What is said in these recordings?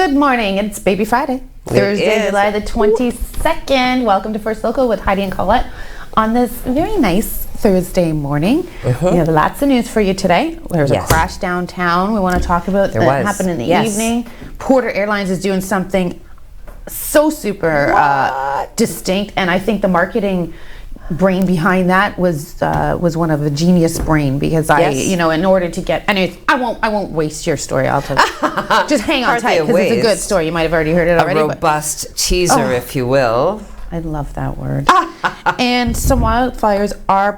Good morning. It's Baby Friday, Thursday, July the 22nd. Welcome to First Local with Heidi and Colette on this very nice Thursday morning. We have lots of news for you today. There's a crash downtown we want to talk about that happened in the evening. Porter Airlines is doing something so super distinct, and I think the marketing brain behind that was one of a genius brain, because in order to get, anyways, I won't waste your story. I'll tell you. Just hang on tight, because it's a good story. You might have already heard it already. A robust teaser, if you will. I love that word. And some wildfires are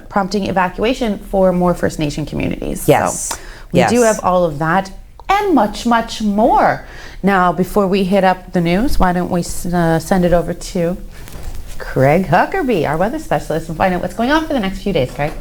prompting evacuation for more First Nation communities. Yes. So we do have all of that and much, much more. Now, before we hit up the news, why don't we send it over to Craig Huckerby, our weather specialist, and find out what's going on for the next few days. Craig.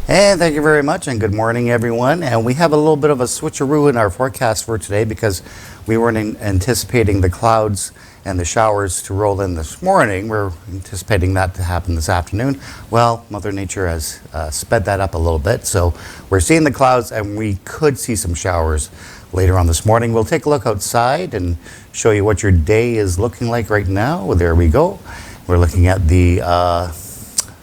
And thank you very much, and good morning, everyone. And we have a little bit of a switcheroo in our forecast for today, because we weren't anticipating the clouds and the showers to roll in this morning. We're anticipating that to happen this afternoon. Well, Mother Nature has sped that up a little bit, so we're seeing the clouds, and we could see some showers later on this morning. We'll take a look outside and show you what your day is looking like right now. There we go. We're looking at the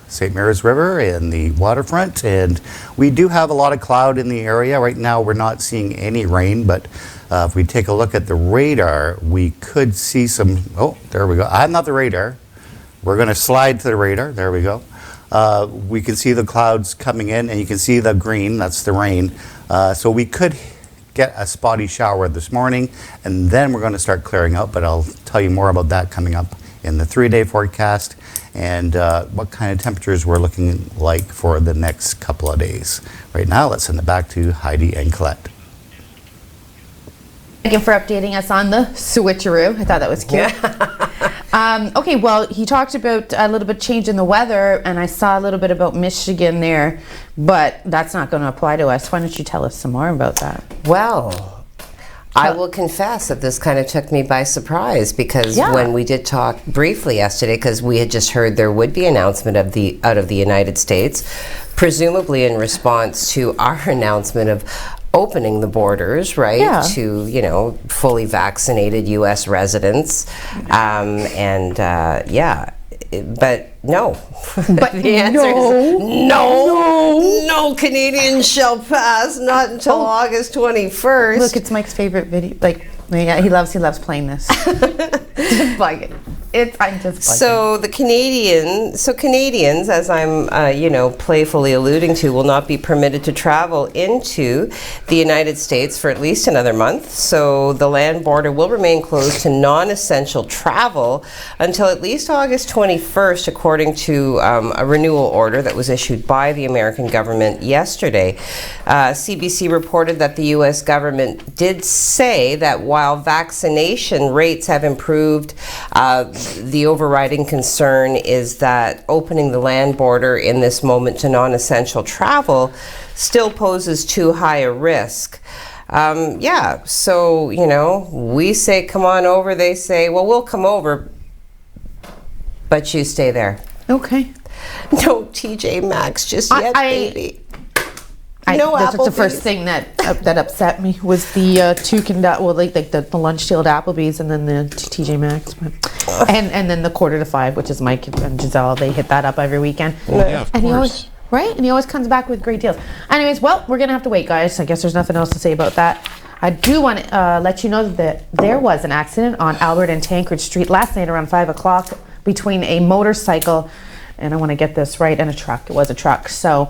St. Mary's River and the waterfront, and we do have a lot of cloud in the area. Right now we're not seeing any rain, but if we take a look at the radar, we could see some, there we go. I'm not the radar. We're going to slide to the radar. There we go. We can see the clouds coming in, and you can see the green, that's the rain. So we could get a spotty shower this morning, and then we're going to start clearing out, but I'll tell you more about that coming up in the 3-day forecast, and what kind of temperatures we're looking like for the next couple of days. Right now, let's send it back to Heidi and Colette. Thank you for updating us on the switcheroo. I thought that was cute. Okay, well, he talked about a little bit change in the weather, and I saw a little bit about Michigan there, but that's not going to apply to us. Why don't you tell us some more about that? Well, I will confess that this kind of took me by surprise, because when we did talk briefly yesterday, because we had just heard there would be an announcement out of the United States, presumably in response to our announcement of opening the borders, right, to, fully vaccinated U.S. residents. But no. But the answer is no, Canadians shall pass, not until August 21st. Look, it's Mike's favorite video. He loves playing this. Just like it. I'm just bugging. So Canadians, as I'm, playfully alluding to, will not be permitted to travel into the United States for at least another month. So the land border will remain closed to non-essential travel until at least August 21st, according to a renewal order that was issued by the American government yesterday. CBC reported that the U.S. government did say that while vaccination rates have improved, the overriding concern is that opening the land border in this moment to non-essential travel still poses too high a risk. So, we say, come on over. They say, well, we'll come over, but you stay there. Okay. No TJ Maxx just yet, baby. That's the first thing that upset me was the the lunch deal at Applebee's, and then the TJ Maxx, and then the 4:45, which is Mike and Giselle. They hit that up every weekend. Well, yeah, of course. And he always comes back with great deals. Anyways, well, we're gonna have to wait, guys. I guess there's nothing else to say about that. I do want to let you know that there was an accident on Albert and Tancred Street last night around 5 o'clock between a motorcycle, and I want to get this right, and a truck. It was a truck. So.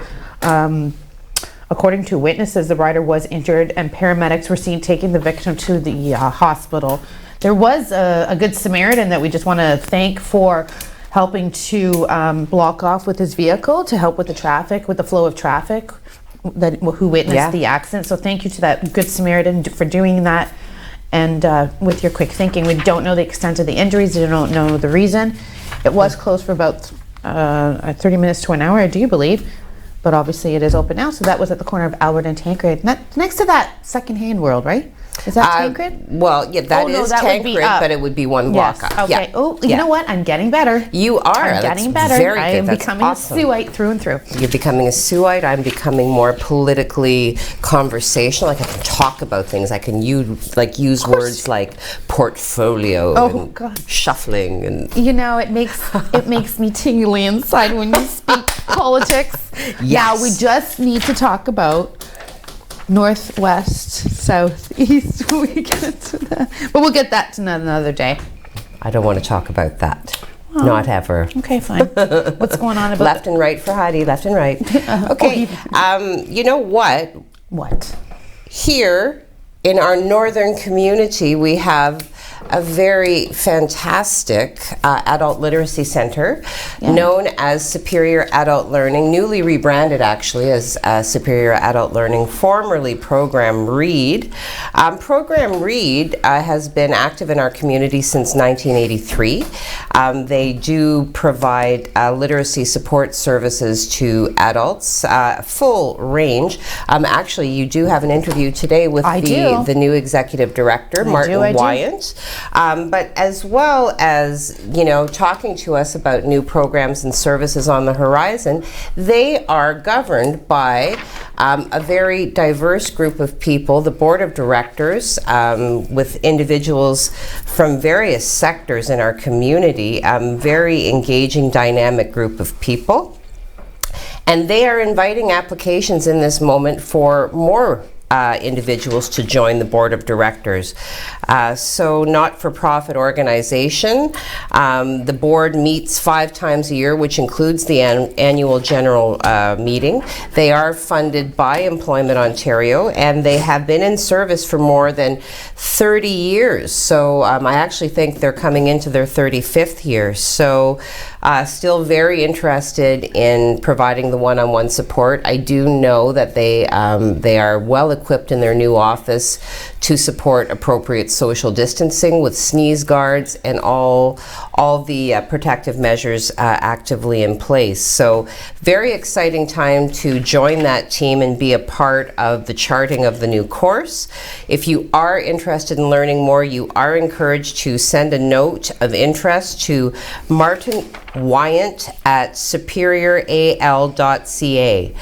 According to witnesses, the rider was injured, and paramedics were seen taking the victim to the hospital. There was a good Samaritan that we just want to thank for helping to block off with his vehicle to help with the traffic, with the flow of traffic, who witnessed the accident. So thank you to that good Samaritan for doing that. And with your quick thinking, we don't know the extent of the injuries. We don't know the reason. It was closed for about 30 minutes to an hour, I do believe. But obviously it is open now. So that was at the corner of Albert and Tancred, next to that secondhand world, right? Is that Tancred? Well, yeah, that is Tancred, but it would be one block up. Okay. Yeah. Oh, you know what? I'm getting better. You are. I'm getting better. Very good. I am That's becoming awesome. a Sault through and through. You're becoming a Sault. I'm becoming more politically conversational. Like I can talk about things. I can use words like portfolio and shuffling and. You know, it makes me tingly inside when you speak politics. Yes. Now we just need to talk about northwest, southeast. We get to that, but we'll get that to another day. I don't want to talk about that. Not ever. Okay, fine. What's going on about left and right for Heidi? Left and right. Okay. You know what? What? Here in our northern community, we have a very fantastic adult literacy center known as Superior Adult Learning, newly rebranded actually as Superior Adult Learning, formerly Program READ. Program READ has been active in our community since 1983. They do provide literacy support services to adults, full range. Actually, you do have an interview today with the new executive director, Martin Wyant. But as well as, talking to us about new programs and services on the horizon, they are governed by a very diverse group of people, the board of directors, with individuals from various sectors in our community, very engaging, dynamic group of people. And they are inviting applications in this moment for more individuals to join the board of directors. So not-for-profit organization. The board meets 5 times a year, which includes the annual general meeting. They are funded by Employment Ontario, and they have been in service for more than 30 years. So I actually think they're coming into their 35th year. So still very interested in providing the one-on-one support. I do know that they are well equipped in their new office to support appropriate social distancing with sneeze guards and all the protective measures actively in place. So very exciting time to join that team and be a part of the charting of the new course. If you are interested in learning more, you are encouraged to send a note of interest to Martin Wyant at superioral.ca.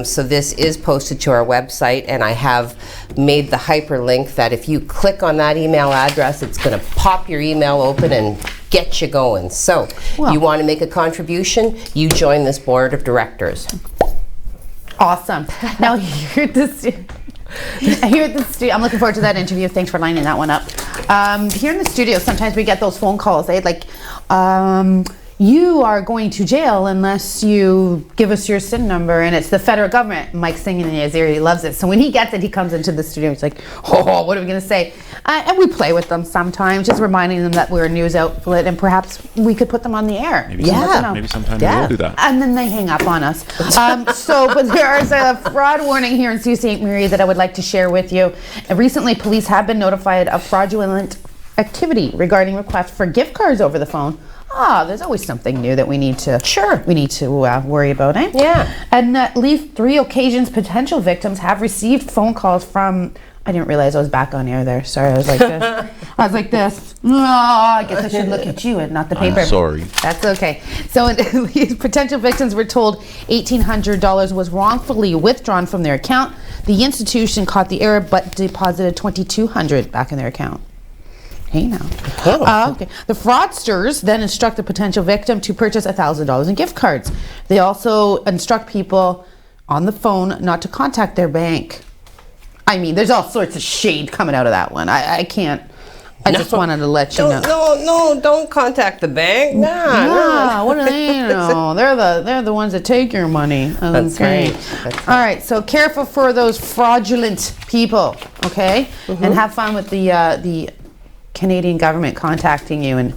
So this is posted to our website, and I have made the hyperlink that if you click on that email address, it's going to pop your email open and get you going. So you want to make a contribution, you join this board of directors. Awesome. Now here at the studio, I'm looking forward to that interview. Thanks for lining that one up. Here in the studio, sometimes we get those phone calls. They like, you are going to jail unless you give us your SIN number, and it's the federal government. Mike's singing in his ear. He loves it. So when he gets it, he comes into the studio. He's like, oh, what are we going to say? And we play with them sometimes, just reminding them that we're a news outlet, and perhaps we could put them on the air. Maybe sometime we'll do that. And then they hang up on us. But there is a fraud warning here in Sault Ste. Marie that I would like to share with you. Recently, police have been notified of fraudulent activity regarding requests for gift cards over the phone. There's always something new that we need to worry about, eh? Yeah. And at least 3 occasions, potential victims have received phone calls from. I didn't realize I was back on air there. Sorry, I was like this. I was like this. I guess I should look at you and not the paper. I'm sorry. That's okay. So these potential victims were told $1,800 was wrongfully withdrawn from their account. The institution caught the error but deposited $2,200 back in their account. Hey now. Okay. The fraudsters then instruct the potential victim to purchase $1,000 in gift cards. They also instruct people on the phone not to contact their bank. I mean, there's all sorts of shade coming out of that one. I can't. Just wanted to let you know. No, don't contact the bank. Nah. What do they know? They're the ones that take your money. That's right. All right. So careful for those fraudulent people. Okay. Mm-hmm. And have fun with the Canadian government contacting you and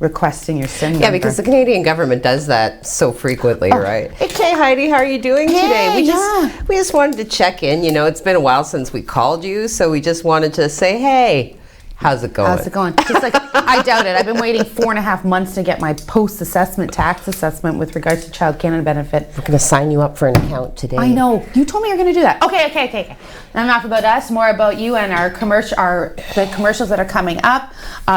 requesting your SIN number. Yeah, because the Canadian government does that so frequently, right? Hey, Heidi, how are you doing today? We just wanted to check in. It's been a while since we called you, so we just wanted to say, hey, How's it going? How's it going? Just like, I doubt it. I've been waiting 4.5 months to get my post-assessment tax assessment with regards to Child Canada benefit. We're going to sign you up for an account today. I know. You told me you were going to do that. Okay. Now enough about us, more about you and our the commercials that are coming up. We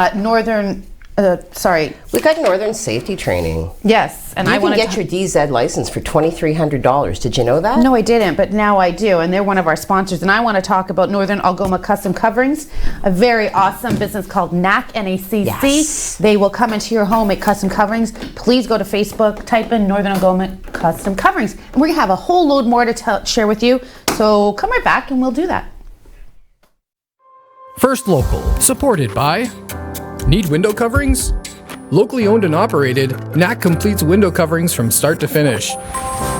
got Northern Safety Training. Yes, and I want to get your DZ license for $2,300. Did you know that? No, I didn't, but now I do, and they're one of our sponsors. And I want to talk about Northern Algoma Custom Coverings, a very awesome business called NAC, N-A-C-C. Yes. They will come into your home, make custom coverings. Please go to Facebook, type in Northern Algoma Custom Coverings, and we're gonna have a whole load more to share with you. So come right back, and we'll do that. First Local, supported by Need window coverings? Locally owned and operated, NAC completes window coverings from start to finish.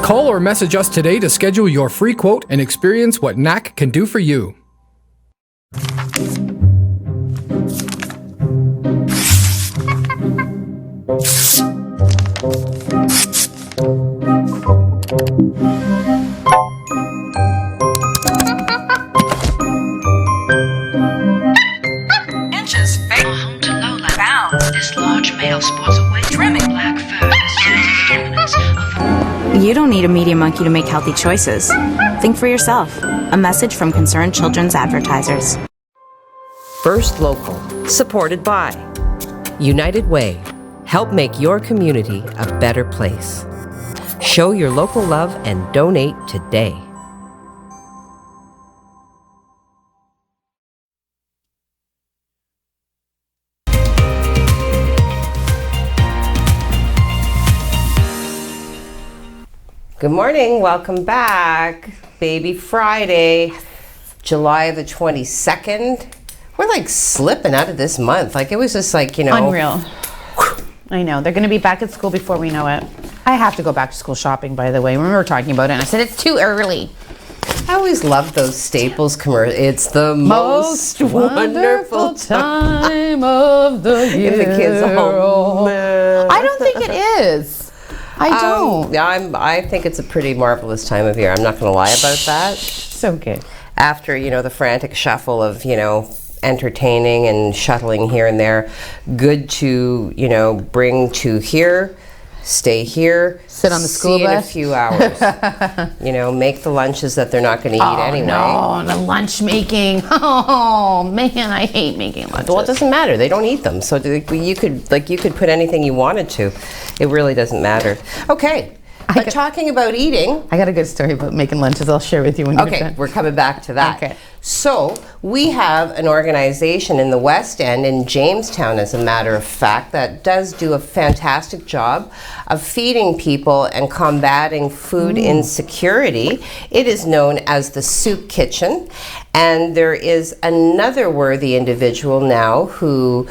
Call or message us today to schedule your free quote and experience what NAC can do for you. This large male sports a wide brimming black fur asserts dominance over. You don't need a media monkey to make healthy choices. Think for yourself. A message from Concerned Children's Advertisers. First Local, supported by United Way. Help make your community a better place. Show your local love and donate today. Good morning, welcome back. Baby Friday, July the 22nd. We're like slipping out of this month. Like it was just like, Unreal. I know. They're going to be back at school before we know it. I have to go back to school shopping, by the way. We were talking about it, and I said, it's too early. I always love those Staples commercials. It's the most wonderful time of the year. If the kids are home. I don't think it is. I don't. I think it's a pretty marvelous time of year. I'm not going to lie about that. So good. After, the frantic shuffle of, entertaining and shuttling here and there, good to, bring to here, stay here, sit on the school bus in a few hours. Make the lunches that they're not going to eat anyway. No, the lunch making. Oh man, I hate making lunches. Well, it doesn't matter. They don't eat them, so you could put anything you wanted to. It really doesn't matter. Okay. But talking about eating, I got a good story about making lunches. I'll share with you when you're done. Okay, we're coming back to that. Okay. So we have an organization in the West End, in Jamestown, as a matter of fact, that does do a fantastic job of feeding people and combating food insecurity. It is known as the Soup Kitchen, and there is another worthy individual now who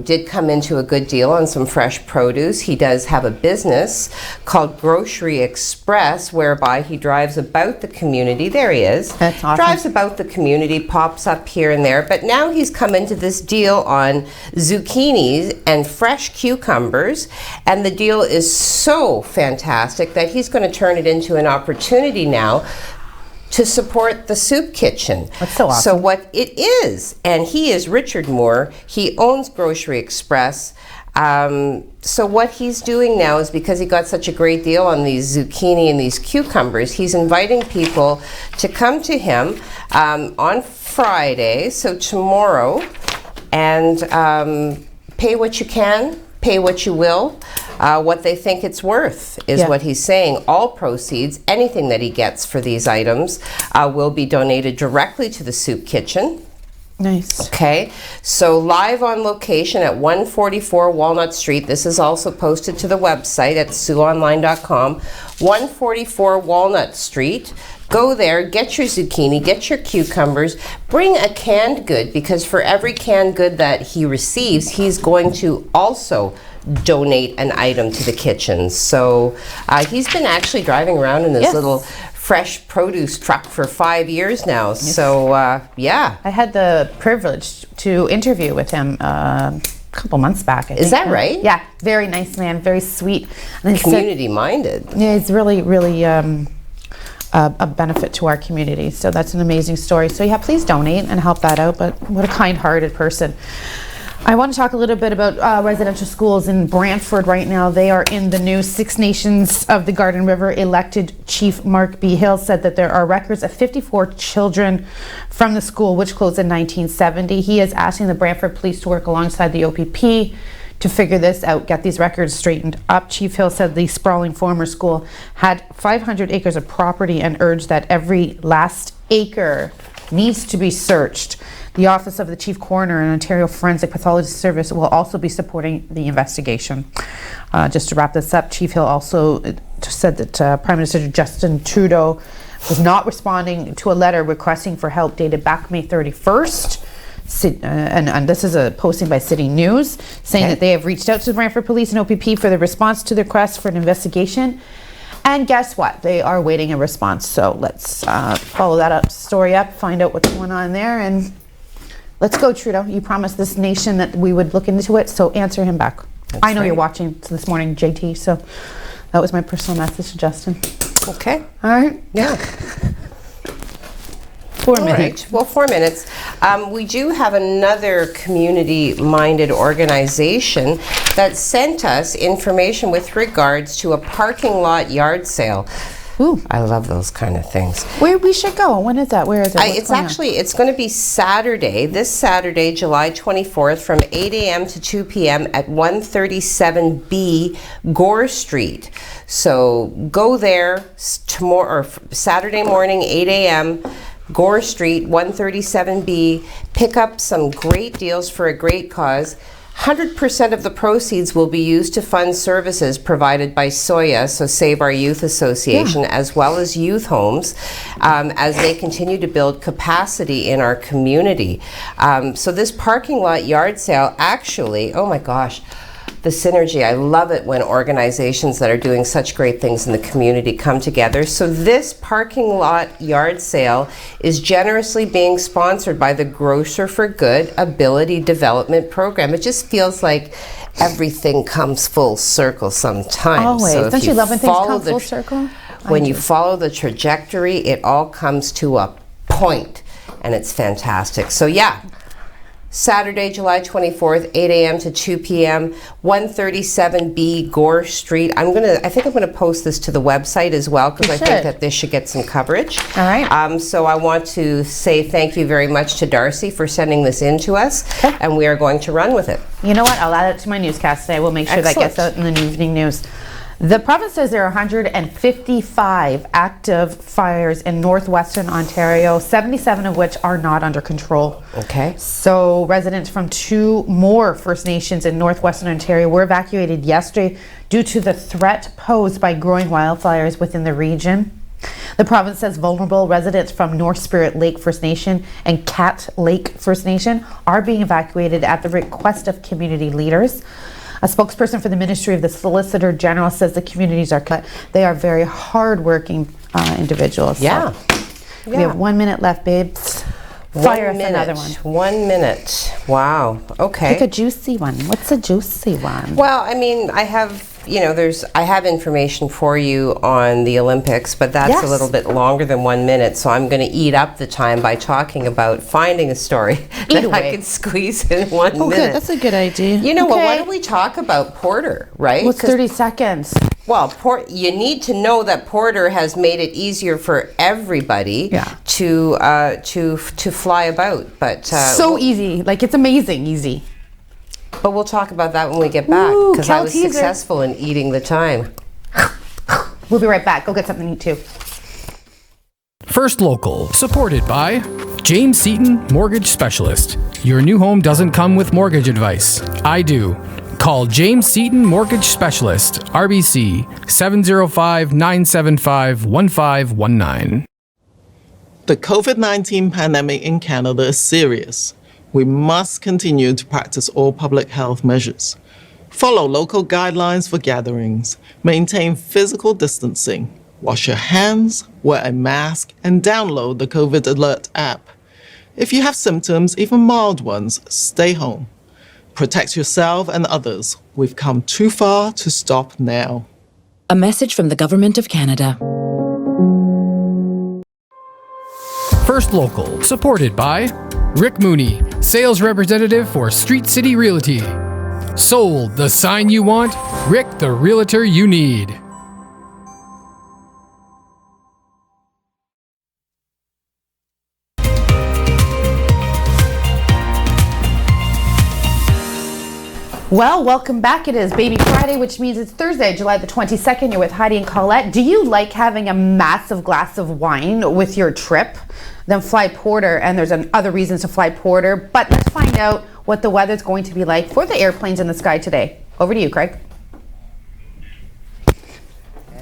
did come into a good deal on some fresh produce. He does have a business called Grocery Express, whereby he drives about the community. There he is. That's awesome. Drives about the community, pops up here and there. But now he's come into this deal on zucchinis and fresh cucumbers. And the deal is so fantastic that he's going to turn it into an opportunity now to support the Soup Kitchen. That's so awesome. So what it is, and he is Richard Moore, he owns Grocery Express. So what he's doing now is, because he got such a great deal on these zucchini and these cucumbers, he's inviting people to come to him on Friday, so tomorrow, and pay what you can, pay what you will. What they think it's worth is what he's saying. All proceeds, anything that he gets for these items, will be donated directly to the Soup Kitchen. Nice. Okay, so live on location at 144 Walnut Street. This is also posted to the website at SiouxOnline.com. 144 Walnut Street. Go there, get your zucchini, get your cucumbers, bring a canned good, because for every canned good that he receives, he's going to also donate an item to the kitchen. So he's been actually driving around in this little fresh produce truck for 5 years now. Yes. So yeah. I had the privilege to interview with him a couple months back. I think. Is that right? Yeah, very nice man, very sweet. And community minded. Yeah, he's really, really a benefit to our community. So that's an amazing story. So yeah, please donate and help that out. But what a kind-hearted person. I want to talk a little bit about residential schools in Brantford right now. They are in the news. Six Nations of the Garden River elected Chief Mark B. Hill said that there are records of 54 children from the school, which closed in 1970. He is asking the Brantford Police to work alongside the OPP to figure this out, get these records straightened up. Chief Hill said the sprawling former school had 500 acres of property and urged that every last acre needs to be searched. The Office of the Chief Coroner and Ontario Forensic Pathology Service will also be supporting the investigation. Just to wrap this up, Chief Hill also said that Prime Minister Justin Trudeau was not responding to a letter requesting for help dated back May 31st. And this is a posting by City News saying that they have reached out to the Brantford Police and OPP for the response to the request for an investigation. And guess what? They are waiting a response. So let's follow that story up, find out what's going on there, and let's go, Trudeau. You promised this nation that we would look into it, so answer him back. I know you're watching this morning, JT, so that was my personal message to Justin. Okay. All right? Yeah. 4 minutes. Right. Well, 4 minutes. We do have another community-minded organization that sent us information with regards to a parking lot yard sale. Ooh. I love those kind of things. Where we should go? When is that? Where is it? It's going to be Saturday, this Saturday, July 24th, from 8 a.m. to 2 p.m. at 137B Gore Street. So go there tomorrow, or Saturday morning, 8 a.m., Gore Street, 137B. Pick up some great deals for a great cause. 100% of the proceeds will be used to fund services provided by SOYA, so Save Our Youth Association, as well as youth homes, as they continue to build capacity in our community. So this parking lot yard sale actually, oh my gosh, the synergy. I love it when organizations that are doing such great things in the community come together. So this parking lot yard sale is generously being sponsored by the Grocer for Good Ability Development Program. It just feels like everything comes full circle sometimes. Always. So Don't you love when things come full circle? When you follow the trajectory, it all comes to a point, and it's fantastic. So yeah, Saturday, July 24th, 8 a.m. to 2 p.m., 137B Gore Street. I think I'm gonna post this to the website as well, because I think that this should get some coverage. All right. So I want to say thank you very much to Darcy for sending this in to us, and we are going to run with it. You know what? I'll add it to my newscast today. We'll make sure that gets out in the evening news. The province says there are 155 active fires in northwestern Ontario, 77 of which are not under control. Okay. So residents from 2 more First Nations in northwestern Ontario were evacuated yesterday due to the threat posed by growing wildfires within the region. The province says vulnerable residents from North Spirit Lake First Nation and Cat Lake First Nation are being evacuated at the request of community leaders. A spokesperson for the Ministry of the Solicitor General says the communities are cut. They are very hard-working individuals. Yeah. So we have 1 minute left, babes. Fire us another one. 1 minute. Wow. Okay. Pick a juicy one. What's a juicy one? Well, I mean, I have information for you on the Olympics, but that's a little bit longer than 1 minute, so I'm going to eat up the time by talking about finding a story that I can squeeze in 1 minute. Okay, that's a good idea. You know what? Why don't we talk about Porter, right? What's 30 seconds? Well, you need to know that Porter has made it easier for everybody to fly about. But so easy, like it's amazing easy. But we'll talk about that when we get back, because I was successful in eating the time. We'll be right back. Go get something to eat too. First Local, supported by James Seaton, Mortgage Specialist. Your new home doesn't come with mortgage advice. I do. Call James Seaton Mortgage Specialist, RBC 705-975-1519. The COVID-19 pandemic in Canada is serious. We must continue to practice all public health measures. Follow local guidelines for gatherings, maintain physical distancing, wash your hands, wear a mask, and download the COVID Alert app. If you have symptoms, even mild ones, stay home. Protect yourself and others. We've come too far to stop now. A message from the Government of Canada. First Local, supported by Rick Mooney, sales representative for Street City Realty. Sold, the sign you want, Rick, the realtor you need. Well, welcome back. It is Baby Friday, which means it's Thursday, July the 22nd. You're with Heidi and Colette. Do you like having a massive glass of wine with your trip? Then fly Porter, and there's other reasons to fly Porter. But let's find out what the weather's going to be like for the airplanes in the sky today. Over to you, Craig.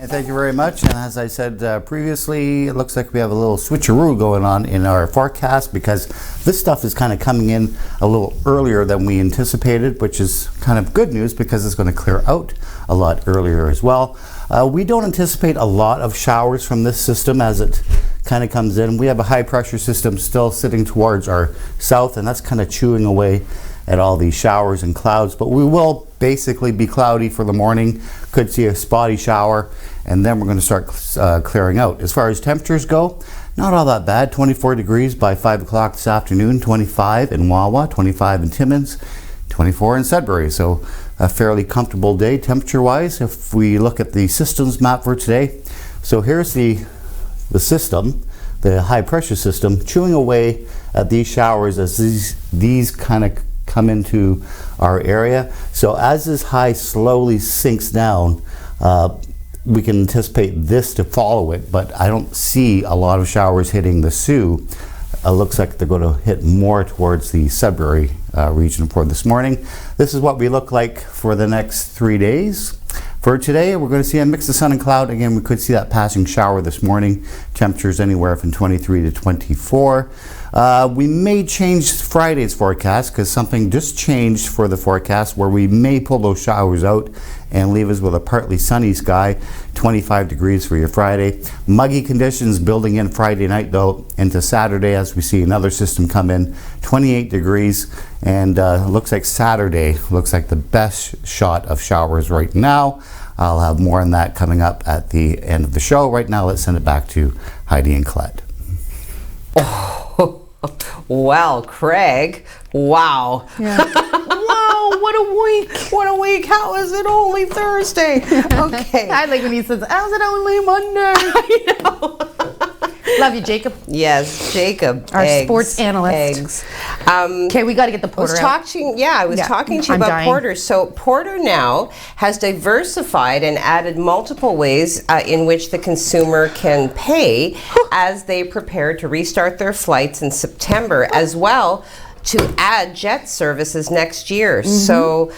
And thank you very much. And as I said previously, it looks like we have a little switcheroo going on in our forecast because this stuff is kind of coming in a little earlier than we anticipated, which is kind of good news because it's going to clear out a lot earlier as well. We don't anticipate a lot of showers from this system as it kind of comes in. We have a high pressure system still sitting towards our south, and that's kind of chewing away at all these showers and clouds, but we will basically be cloudy for the morning. Could see a spotty shower, and then we're going to start clearing out. As far as temperatures go, not all that bad. 24 degrees by 5 o'clock this afternoon, 25 in Wawa, 25 in Timmins, 24 in Sudbury. So a fairly comfortable day temperature-wise if we look at the systems map for today. So here's the system, the high pressure system, chewing away at these showers as these kind of come into our area. So as this high slowly sinks down, we can anticipate this to follow it, but I don't see a lot of showers hitting the Sioux. Looks like they're going to hit more towards the Sudbury region for this morning. This is what we look like for the next 3 days. For today, we're going to see a mix of sun and cloud. Again, we could see that passing shower this morning. Temperatures anywhere from 23 to 24. We may change Friday's forecast because something just changed for the forecast where we may pull those showers out and leave us with a partly sunny sky. 25 degrees for your Friday. Muggy conditions building in Friday night though into Saturday as we see another system come in. 28 degrees, and looks like Saturday looks like the best shot of showers right now. I'll have more on that coming up at the end of the show. Right now, let's send it back to Heidi and Colette. Oh, well, Craig, wow. Yeah. Wow, what a week. What a week. How is it only Thursday? Okay. I like when he says, how's it only Monday? I know. Love you, Jacob. Yes, Jacob. Our eggs, sports analyst. Eggs. Okay, we got to get the Porter out. I was talking to you I'm about dying. Porter. So Porter now has diversified and added multiple ways in which the consumer can pay as they prepare to restart their flights in September, as well to add jet services next year. Mm-hmm. So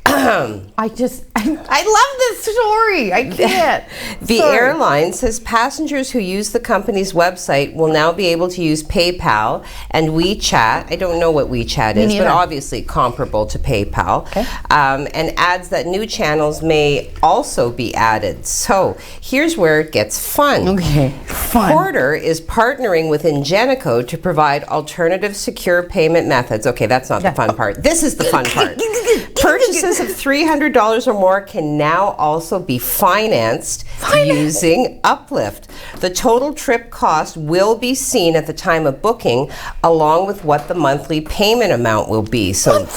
I love this story. I can't. The airline says passengers who use the company's website will now be able to use PayPal and WeChat. I don't know what WeChat is, but obviously comparable to PayPal. Okay. And adds that new channels may also be added. So here's where it gets fun. Okay, fun. Porter is partnering with Ingenico to provide alternative secure payment methods. Okay, that's not the fun part. This is the fun part. Purchases of $300 or more can now also be financed using Uplift. The total trip cost will be seen at the time of booking, along with what the monthly payment amount will be. So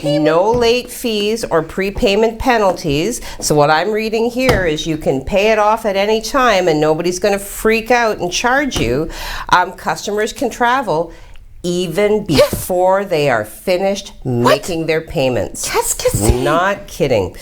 no late fees or prepayment penalties. So what I'm reading here is you can pay it off at any time and nobody's going to freak out and charge you. Customers can travel even before they are finished making their payments. Not kidding.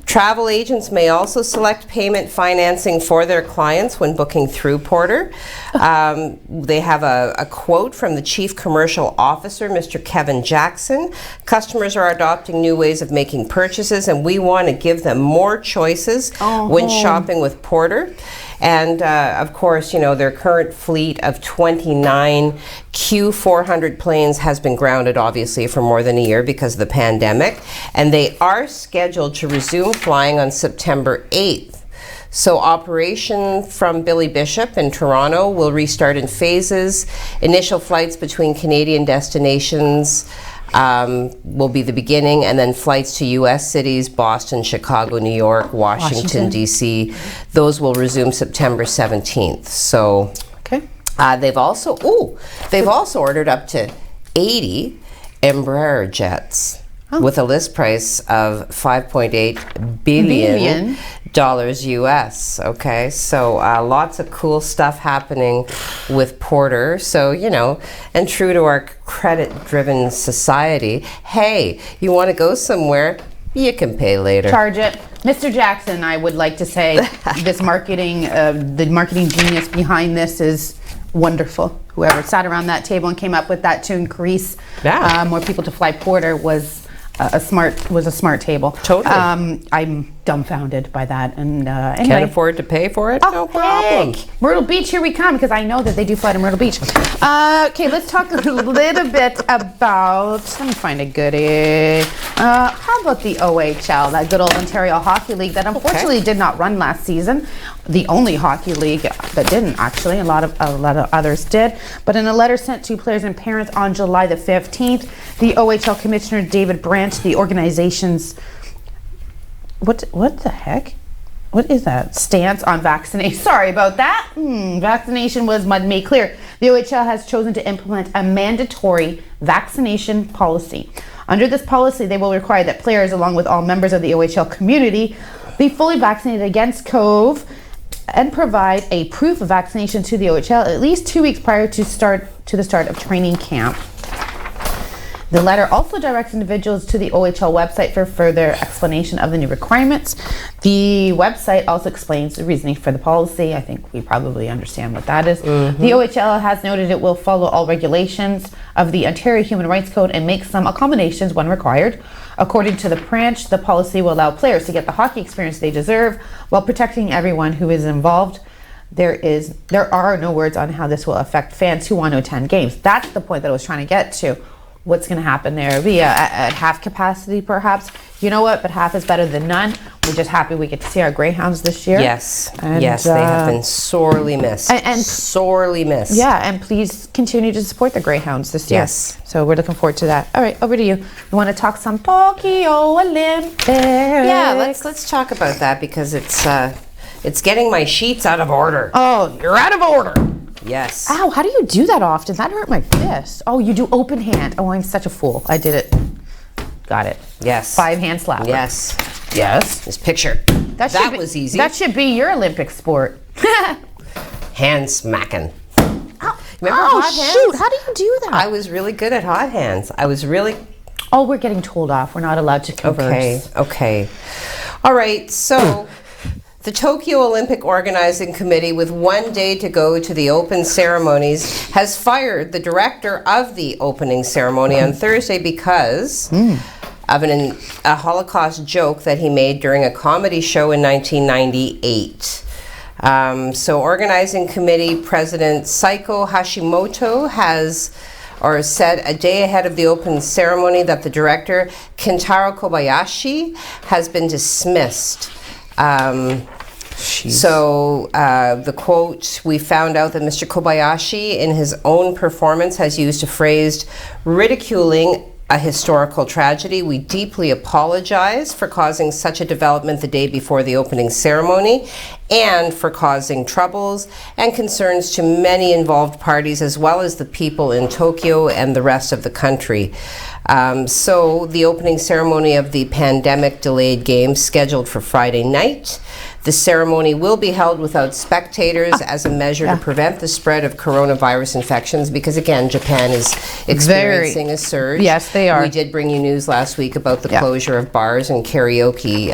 Travel agents may also select payment financing for their clients when booking through Porter. They have a quote from the Chief Commercial Officer, Mr. Kevin Jackson. Customers are adopting new ways of making purchases, and we want to give them more choices when shopping with Porter. And of course, you know, their current fleet of 29 Q400 planes has been grounded, obviously, for more than a year because of the pandemic. And they are scheduled to resume flying on September 8th. So operation from Billy Bishop in Toronto will restart in phases. Initial flights between Canadian destinations will be the beginning, and then flights to U.S. cities, Boston, Chicago, New York, Washington. D.C., those will resume September 17th. So They've also ordered up to 80 Embraer jets with a list price of $5.8 billion US. Okay, so lots of cool stuff happening with Porter. So, and true to our credit-driven society, hey, you want to go somewhere, you can pay later. Charge it. Mr. Jackson, I would like to say this marketing, the marketing genius behind this is wonderful. Whoever sat around that table and came up with that to increase more people to fly Porter was a smart table. Totally. I'm dumbfounded by that, and anyway. Can't afford to pay for it? No problem. Myrtle Beach, here we come, because I know that they do fly to Myrtle Beach. Okay, let's talk a little bit about, let me find a goodie. How about the OHL, that good old Ontario Hockey League that unfortunately did not run last season. The only hockey league that didn't, actually. A lot of others did. But in a letter sent to players and parents on July the 15th, the OHL Commissioner David Branch, the organization's what the heck? What is that? Stance on vaccination. Sorry about that. Vaccination was made clear. The OHL has chosen to implement a mandatory vaccination policy. Under this policy, they will require that players, along with all members of the OHL community, be fully vaccinated against COVID and provide a proof of vaccination to the OHL at least 2 weeks prior to the start of training camp. The letter also directs individuals to the OHL website for further explanation of the new requirements. The website also explains the reasoning for the policy. I think we probably understand what that is. The OHL has noted it will follow all regulations of the Ontario Human Rights Code and make some accommodations when required. According to the branch, the policy will allow players to get the hockey experience they deserve while protecting everyone who is involved. There are no words on how this will affect fans who want to attend games. That's the point that I was trying to get to. What's going to happen there? Be at half capacity, perhaps. You know what? But half is better than none. We're just happy we get to see our Greyhounds this year. Yes, yes, they have been sorely missed. And sorely missed. Yeah, and please continue to support the Greyhounds this year. Yes. So we're looking forward to that. All right, over to you. You want to talk some Tokyo Olympics? Yeah, let's talk about that because it's getting my sheets out of order. Oh, you're out of order. Yes. Ow, how do you do that often? That hurt my fist. Oh, you do open hand. Oh, I'm such a fool. I did it. Got it. Yes. 5-hand slapper. Yes. Yes. This picture. That was easy. That should be your Olympic sport. Hand smacking. Oh, remember hot hands? Shoot, how do you do that? I was really good at hot hands. Oh, we're getting told off. We're not allowed to converse. Okay. All right, so the Tokyo Olympic Organizing Committee, with 1 day to go to the open ceremonies, has fired the director of the opening ceremony on Thursday because of a Holocaust joke that he made during a comedy show in 1998. So Organizing Committee President Saiko Hashimoto said a day ahead of the open ceremony that the director, Kentaro Kobayashi, has been dismissed. So the quote, we found out that Mr. Kobayashi in his own performance has used a phrase ridiculing a historical tragedy. We deeply apologize for causing such a development the day before the opening ceremony and for causing troubles and concerns to many involved parties as well as the people in Tokyo and the rest of the country. So the opening ceremony of the pandemic delayed games scheduled for Friday night. The ceremony will be held without spectators as a measure to prevent the spread of coronavirus infections because, again, Japan is experiencing a surge. Yes, they are. We did bring you news last week about the closure of bars and karaoke.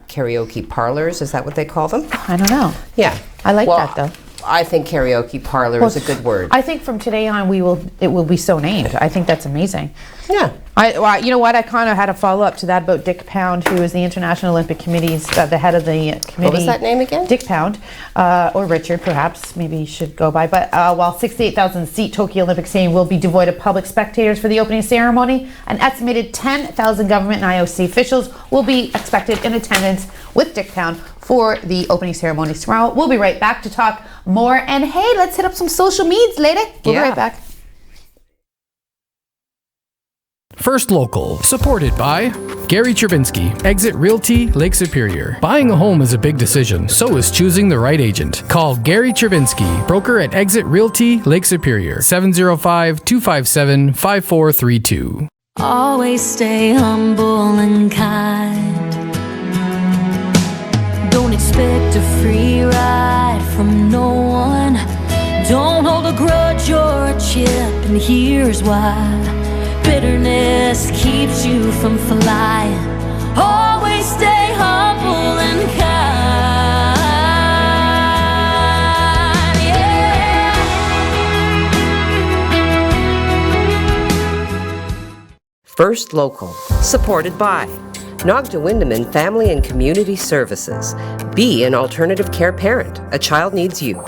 Karaoke parlors, is that what they call them? I don't know. Yeah. I like that, though. I think karaoke parlor is a good word. I think from today on it will be so named. I think that's amazing. Yeah. You know what? I kind of had a follow-up to that about Dick Pound, who is the International Olympic Committee's the head of the committee. What was that name again? Dick Pound, or Richard, perhaps. Maybe he should go by. But while 68,000-seat Tokyo Olympic Stadium will be devoid of public spectators for the opening ceremony, an estimated 10,000 government and IOC officials will be expected in attendance with Dick Pound for the opening ceremony tomorrow. We'll be right back to talk more. And hey, let's hit up some social medias, lady. We'll be right back. First Local, supported by Gary Chervinsky, Exit Realty, Lake Superior. Buying a home is a big decision, so is choosing the right agent. Call Gary Chervinsky, broker at Exit Realty, Lake Superior, 705-257-5432. Always stay humble and kind. Don't expect a free ride from no one. Don't hold a grudge or a chip, and here's why. Bitterness keeps you from flying. Always stay humble and kind. Yeah. First Local, supported by Nogda Windeman Family and Community Services. Be an alternative care parent. A child needs you.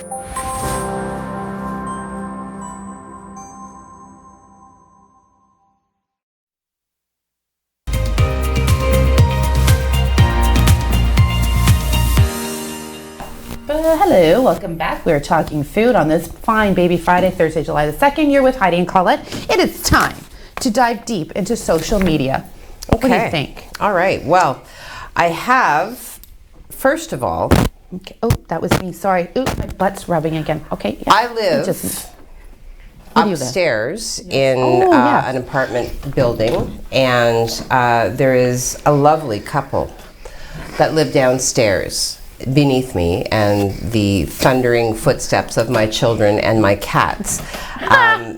Hello, welcome back. We're talking food on this fine Baby Friday, Thursday, July the 2nd. You're with Heidi and Colette. It is time to dive deep into social media. Okay. What do you think? All right. Well, I have, first of all... Okay. Oh, that was me. Sorry. Ooh, my butt's rubbing again. Okay. Yeah. I live upstairs in an apartment building, and there is a lovely couple that live downstairs beneath me, and the thundering footsteps of my children and my cats.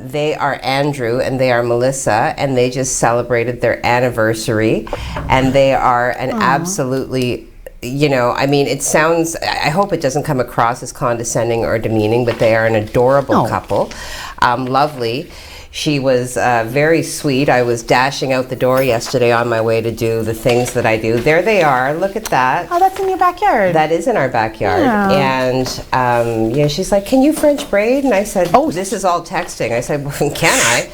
They are Andrew and they are Melissa, and they just celebrated their anniversary, and they are an absolutely, you know, I mean, it sounds, I hope it doesn't come across as condescending or demeaning, but they are an adorable couple. Lovely. She was very sweet. I was dashing out the door yesterday on my way to do the things that I do. There they are. Look at that. Oh, that's in your backyard. That is in our backyard. Yeah. And you know, she's like, "Can you French braid?" And I said, "Oh, this is all texting." I said, "Well, can I?"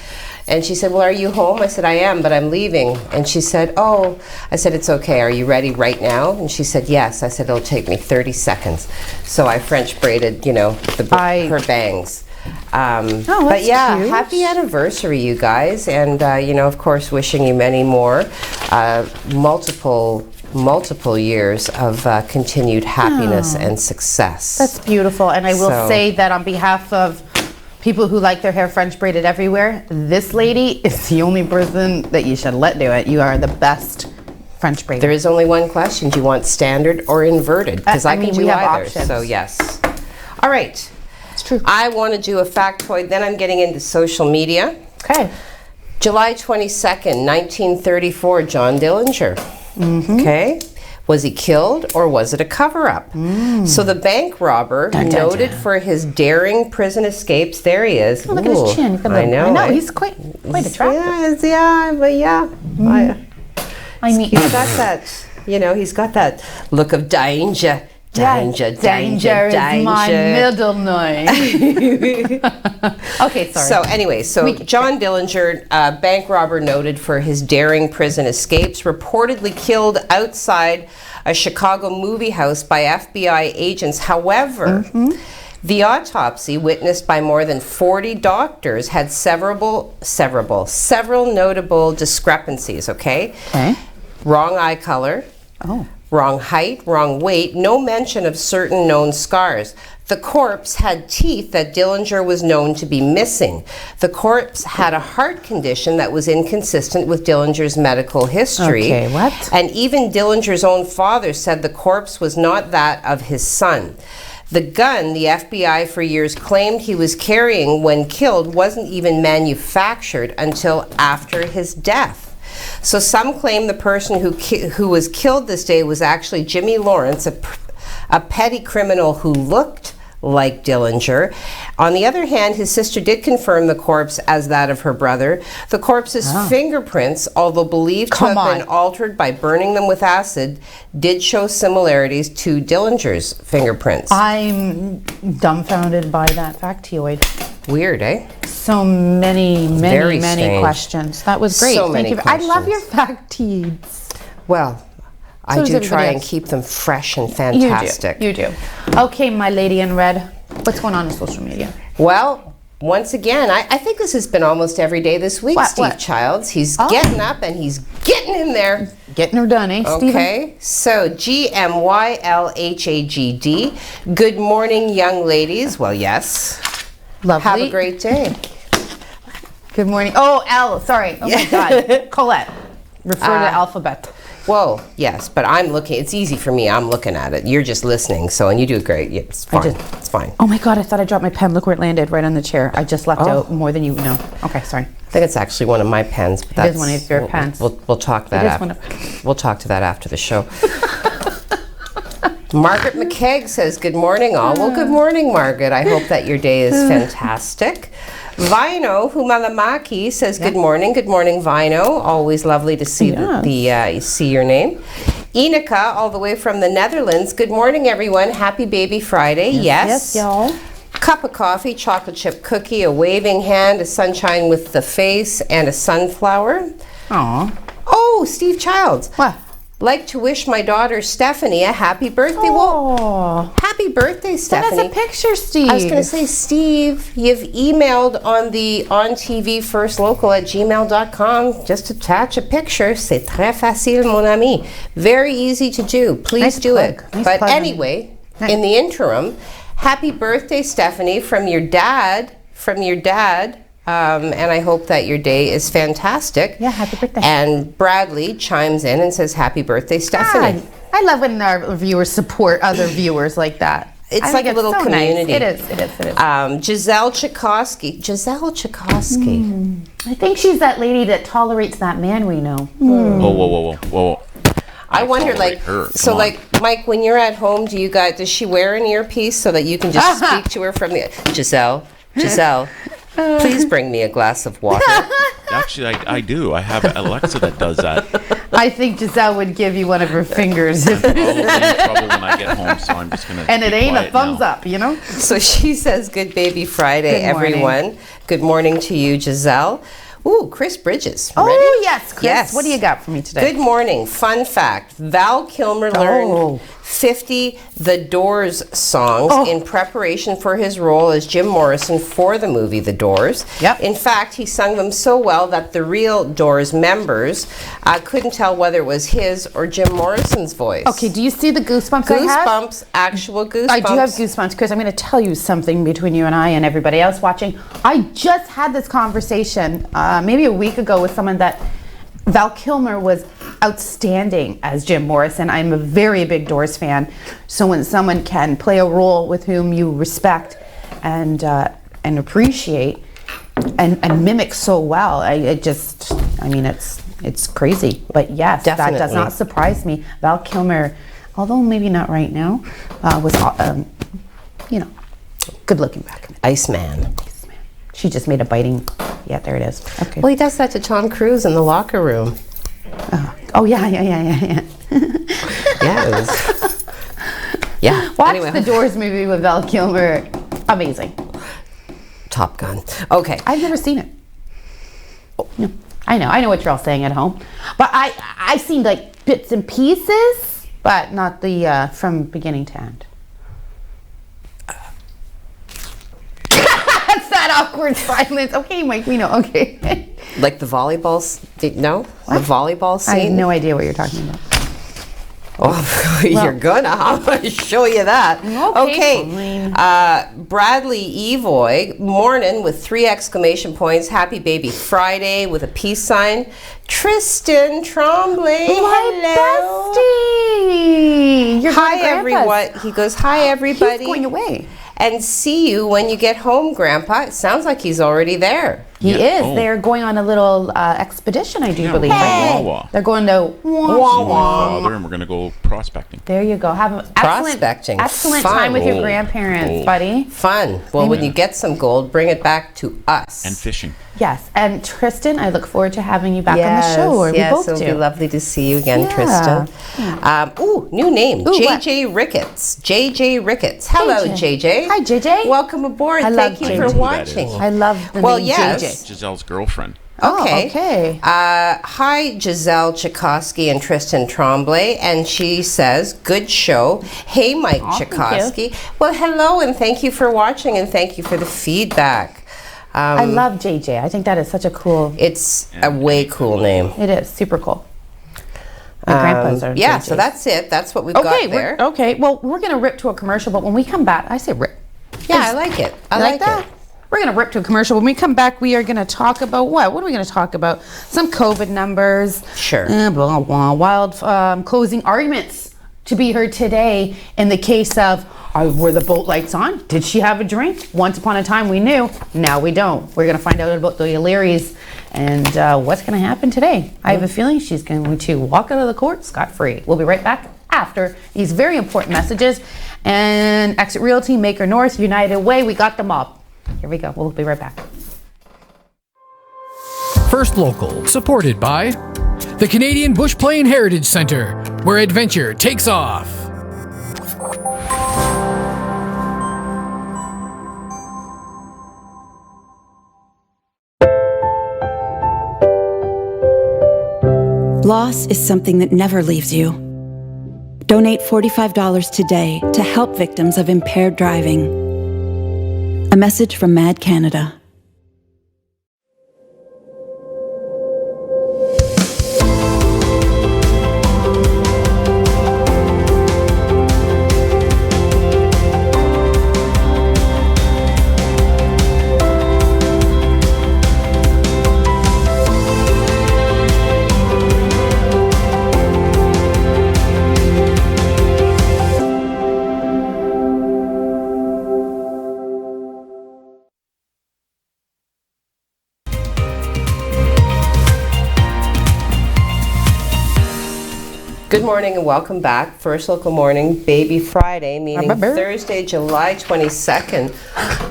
And she said, "Well, are you home?" I said, "I am, but I'm leaving." And she said, "Oh." I said, "It's okay. Are you ready right now?" And she said, "Yes." I said, "It'll take me 30 seconds." So I French braided, you know, her bangs. But yeah, cute. Happy anniversary, you guys, and you know, of course, wishing you many more, multiple years of continued happiness and success. That's beautiful, and I will say that on behalf of people who like their hair French braided everywhere, this lady is the only person that you should let do it. You are the best French braider. There is only one question: do you want standard or inverted? Because I can do we have either. options. So yes. All right. It's true. I want to do a factoid, then I'm getting into social media. Okay. July 22nd, 1934, John Dillinger. Okay. Was he killed or was it a cover-up? So the bank robber, noted for his daring prison escapes, there he is. Oh, look at his chin. I know. He's quite attractive. Yeah, but yeah. I mean, He's got that, you know, he's got that look of danger. Danger is my middle name. Okay, sorry. So anyway, John Dillinger, bank robber noted for his daring prison escapes, reportedly killed outside a Chicago movie house by FBI agents. However, the autopsy, witnessed by more than 40 doctors, had several notable discrepancies, okay? Wrong eye color. Wrong height, wrong weight, no mention of certain known scars. The corpse had teeth that Dillinger was known to be missing. The corpse had a heart condition that was inconsistent with Dillinger's medical history. Okay, what? And even Dillinger's own father said the corpse was not that of his son. The gun the FBI for years claimed he was carrying when killed wasn't even manufactured until after his death. So some claim the person who was killed this day was actually Jimmy Lawrence, a petty criminal who looked like Dillinger. On the other hand, his sister did confirm the corpse as that of her brother. The corpse's fingerprints, although believed to have been altered by burning them with acid, did show similarities to Dillinger's fingerprints. I'm dumbfounded by that factoid. Weird, eh? So many questions. That was great. So Thank you. questions. I love your factoids. Well, I do try and keep them fresh and fantastic. You do. Okay, my lady in red. What's going on in social media? Well, once again, I think this has been almost every day this week, Steve Childs. He's getting up and he's getting in there. Getting her done, eh, Stephen? Okay, so GMYLHAGD. Good morning, young ladies. Well, yes. Lovely. Have a great day. Good morning. Oh, L, sorry. Oh my God. Colette, refer to alphabet. Whoa, yes, but I'm looking. It's easy for me. I'm looking at it. You're just listening, and you do great. Yeah, it's fine. It's fine. Oh my God, I thought I dropped my pen. Look where it landed, right on the chair. I just left out more than you know. Okay, sorry. I think it's actually one of my pens. But it is one of your pens. We'll talk that We'll talk to that after the show. Margaret McKegg says, good morning, all. Well, good morning, Margaret. I hope that your day is fantastic. Vino Humalamaki says, good morning. Good morning, Vino. Always lovely to see see your name. Inika, all the way from the Netherlands. Good morning, everyone. Happy Baby Friday. Yes, y'all. Cup of coffee, chocolate chip cookie, a waving hand, a sunshine with the face, and a sunflower. Aw. Oh, Steve Childs. What? Like to wish my daughter Stephanie a happy birthday. Oh. Well, happy birthday, Stephanie. Send us a picture, Steve. I was going to say, Steve, you've emailed on the ontv1stlocal@gmail.com. Just attach a picture. C'est très facile, mon ami. Very easy to do. Please do it. But anyway, in the interim, happy birthday, Stephanie, from your dad. And I hope that your day is fantastic. Yeah, happy birthday. And Bradley chimes in and says, happy birthday, Stephanie. I love when our viewers support other viewers like that. It's like a little community. Nice. It is. Giselle Chakosky. I think she's that lady that tolerates that man we know. Whoa. I wonder, like Mike, when you're at home, does she wear an earpiece so that you can just speak to her from the Giselle, please bring me a glass of water. Actually, I do. I have Alexa that does that. I think Giselle would give you one of her fingers. I'll be in trouble when I get home, so I'm just going to And it ain't a thumbs up, you know? So she says, good baby Friday, Good morning. everyone. Good morning to you, Giselle. Ooh, Chris Bridges. Oh, Ready? yes, Chris. Yes. What do you got for me today? Good morning. Fun fact. Val Kilmer learned 50 The Doors songs in preparation for his role as Jim Morrison for the movie The Doors. Yep. In fact, he sung them so well that the real Doors members couldn't tell whether it was his or Jim Morrison's voice. Okay, do you see the goosebumps I have? Goosebumps, actual goosebumps. I do have goosebumps because I'm going to tell you something between you and I and everybody else watching. I just had this conversation maybe a week ago with someone that Val Kilmer was outstanding as Jim Morrison. I'm a very big Doors fan, so when someone can play a role with whom you respect and appreciate and mimic so well, it's crazy. But yes, Definitely. that does not surprise me. Val Kilmer, although maybe not right now, was good looking back in the day. Iceman. She just made a biting. Yeah, there it is. Okay. Well, he does that to Tom Cruise in the locker room. Yeah. Yeah, it was. Yeah. Watch the Doors movie with Val Kilmer. Amazing. Top Gun. Okay. I've never seen it. No. I know what you're all saying at home, but I've seen like bits and pieces, but not the from beginning to end. That's that awkward silence. Okay, Mike, we know. Okay. Like the volleyball? No? What? The volleyball scene? I have no idea what you're talking about. Oh, you're gonna. I'm gonna show you that. Okay. Bradley Evoy, morning with 3 exclamation points. Happy Baby Friday with a peace sign. Tristan Tremblay. My bestie. You're hi, everyone. He goes, hi, everybody. He's going away. And see you when you get home, Grandpa. It sounds like he's already there. He is. They're going on a little expedition, I do believe. Wawa. They're going to Wawa. And we're going to go prospecting. There you go. Have an excellent Fun. time with your grandparents, buddy. Fun. Well, when you get some gold, bring it back to us. And fishing. Yes. And Tristan, I look forward to having you back on the show. Or we both it'll do. be lovely to see you again, Tristan. New name. JJ Ricketts. JJ Ricketts. Hello, JJ. Hi, JJ. Welcome aboard. Thank you for watching. I love the name JJ. Giselle's girlfriend. Okay. Hi, Giselle Chakosky and Tristan Tremblay. And she says, good show. Hey, Mike Chakosky. Well, hello, and thank you for watching, and thank you for the feedback. I love JJ. I think that is such a cool. It's a way cool name. It is super cool. My grandpa's are yeah, JJs. so that's it. That's what we've got there. Okay, well, we're going to rip to a commercial, but when we come back, I say rip. Yeah, I like it. I like that. it. We're going to rip to a commercial. When we come back, we are going to talk about what? What are we going to talk about? Some COVID numbers. Sure. Blah, blah, wild closing arguments to be heard today in the case of, were the boat lights on? Did she have a drink? Once upon a time we knew, now we don't. We're going to find out about the O'Learys and what's going to happen today. I have a feeling she's going to walk out of the court scot-free. We'll be right back after these very important messages. And Exit Realty, Maker North, United Way, we got them all. Here we go. We'll be right back. First Local, supported by the Canadian Bush Plain Heritage Centre, where adventure takes off. Loss is something that never leaves you. Donate $45 today to help victims of impaired driving. A message from MAD Canada. Good morning and welcome back. First Local Morning, Baby Friday, meaning Thursday, July 22nd.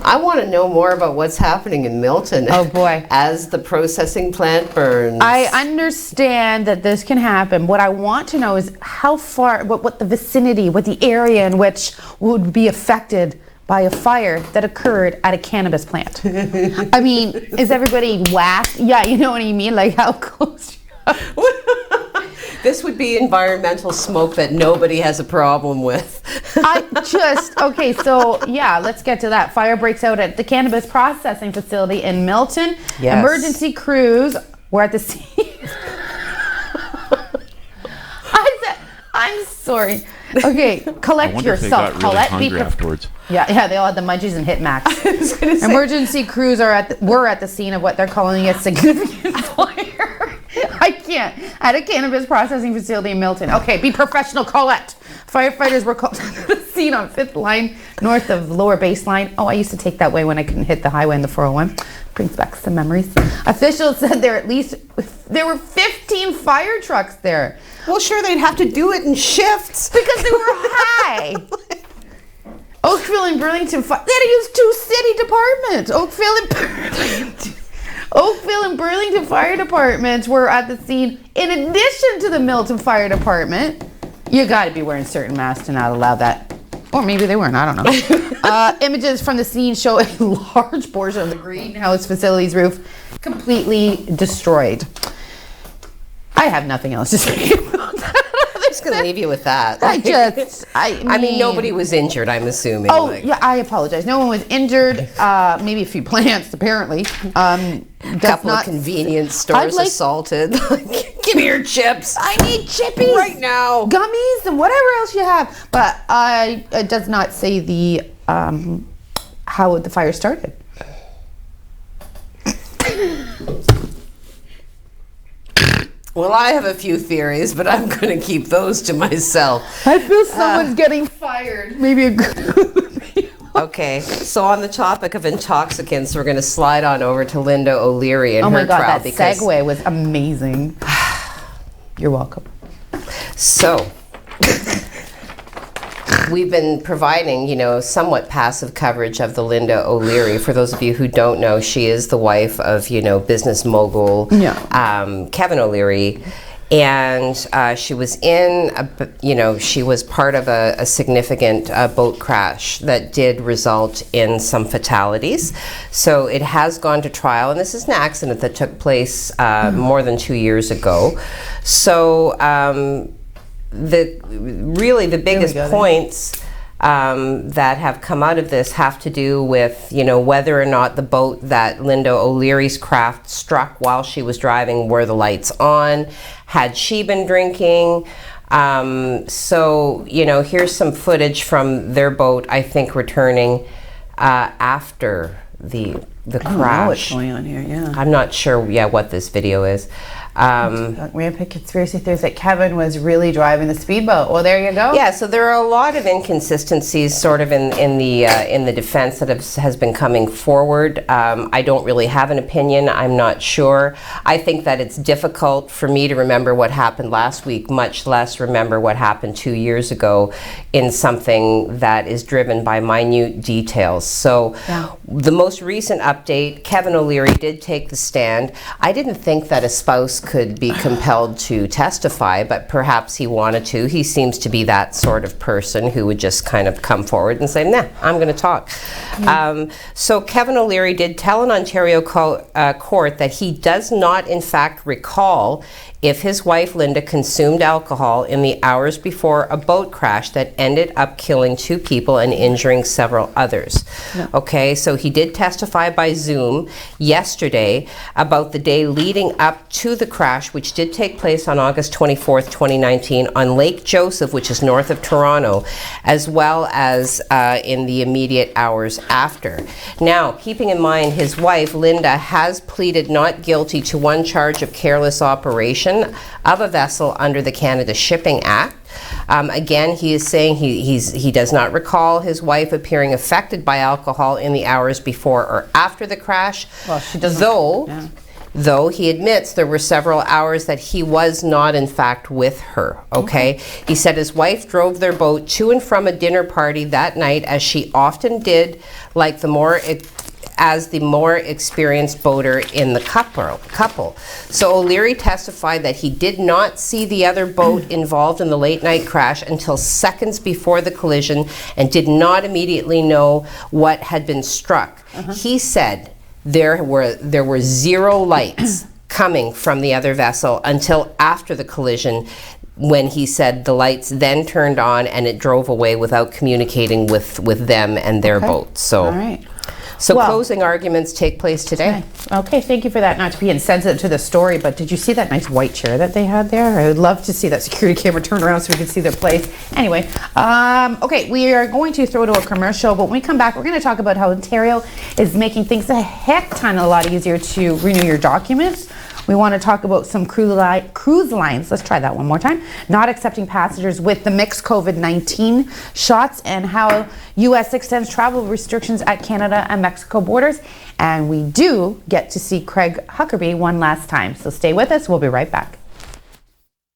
I want to know more about what's happening in Milton. Oh boy. As the processing plant burns. I understand that this can happen. What I want to know is how far, what the vicinity, what the area in which would be affected by a fire that occurred at a cannabis plant. I mean, is everybody whacked? Yeah, you know what I mean? Like how close you are. This would be environmental smoke that nobody has a problem with. Okay, so yeah, let's get to that. Fire breaks out at the cannabis processing facility in Milton. Yes. Emergency crews were at the scene. I'm sorry. Okay, collect yourself, really Colette. Hungry afterwards. Yeah, they all had the munchies and hit max. Emergency crews were at the scene of what they're calling a significant fire. I can't. At a cannabis processing facility in Milton. Okay, be professional, Colette. Firefighters were called to the scene on 5th line, north of Lower Baseline. Oh, I used to take that way when I couldn't hit the highway in the 401. Brings back some memories. Officials said there were 15 fire trucks there. Well, sure, they'd have to do it in shifts. Because they were high. Oakville and Burlington, they had to use 2 city departments. Oakville and Burlington fire departments were at the scene in addition to the Milton Fire Department. You got to be wearing certain masks to not allow that. Or maybe they weren't, I don't know. Images from the scene show a large portion of the greenhouse facility's roof completely destroyed. I have nothing else to say about that. I'm just going to leave you with that. I mean, nobody was injured, I'm assuming. Oh, yeah, I apologize. No one was injured. Maybe a few plants, apparently. A couple of convenience stores assaulted. Give me your chips. I need chippies. Right now. Gummies and whatever else you have. But it does not say the how the fire started. Well, I have a few theories, but I'm going to keep those to myself. I feel someone's getting fired. Maybe a good... Okay, so on the topic of intoxicants, we're going to slide on over to Linda O'Leary and her trial. That segue was amazing. You're welcome. So, we've been providing, somewhat passive coverage of the Linda O'Leary. For those of you who don't know, she is the wife of, business mogul Kevin O'Leary. And she was she was part of a significant boat crash that did result in some fatalities. So it has gone to trial, and this is an accident that took place more than 2 years ago. So the biggest points that have come out of this have to do with, whether or not the boat that Linda O'Leary's craft struck while she was driving, were the lights on, had she been drinking. So, here's some footage from their boat, I think, returning after the crash. I don't know what's going on here, yeah. I'm not sure, what this video is. Rampant conspiracy theories that Kevin was really driving the speedboat. Well, there you go. Yeah, so there are a lot of inconsistencies sort of in the defense that has been coming forward. I don't really have an opinion. I'm not sure. I think that it's difficult for me to remember what happened last week, much less remember what happened 2 years ago in something that is driven by minute details. So the most recent update, Kevin O'Leary did take the stand. I didn't think that a spouse could be compelled to testify, but perhaps he wanted to. He seems to be that sort of person who would just kind of come forward and say, nah, I'm going to talk. So Kevin O'Leary did tell an Ontario court that he does not, in fact, recall if his wife Linda consumed alcohol in the hours before a boat crash that ended up killing 2 people and injuring several others. Okay, so he did testify by Zoom yesterday about the day leading up to the crash, which did take place on August 24th, 2019 on Lake Joseph, which is north of Toronto, as well as in the immediate hours after. Now, keeping in mind his wife Linda has pleaded not guilty to one charge of careless operation of a vessel under the Canada Shipping Act. Again, he is saying he does not recall his wife appearing affected by alcohol in the hours before or after the crash. Well, she doesn't. Though he admits there were several hours that he was not, in fact, with her, okay? He said his wife drove their boat to and from a dinner party that night, as she often did, like as the more experienced boater in the couple. So O'Leary testified that he did not see the other boat involved in the late night crash until seconds before the collision and did not immediately know what had been struck. He said there were 0 lights coming from the other vessel until after the collision, when he said the lights then turned on and it drove away without communicating with them and their boat. So. All right. So closing arguments take place today. Okay, thank you for that. Not to be insensitive to the story, but did you see that nice white chair that they had there? I would love to see that security camera turn around so we could see their place. Anyway, okay, we are going to throw to a commercial, but when we come back, we're going to talk about how Ontario is making things a lot easier to renew your documents. We want to talk about some cruise lines. Let's try that one more time. Not accepting passengers with the mixed COVID-19 shots, and how U.S. extends travel restrictions at Canada and Mexico borders. And we do get to see Craig Huckerby one last time. So stay with us. We'll be right back.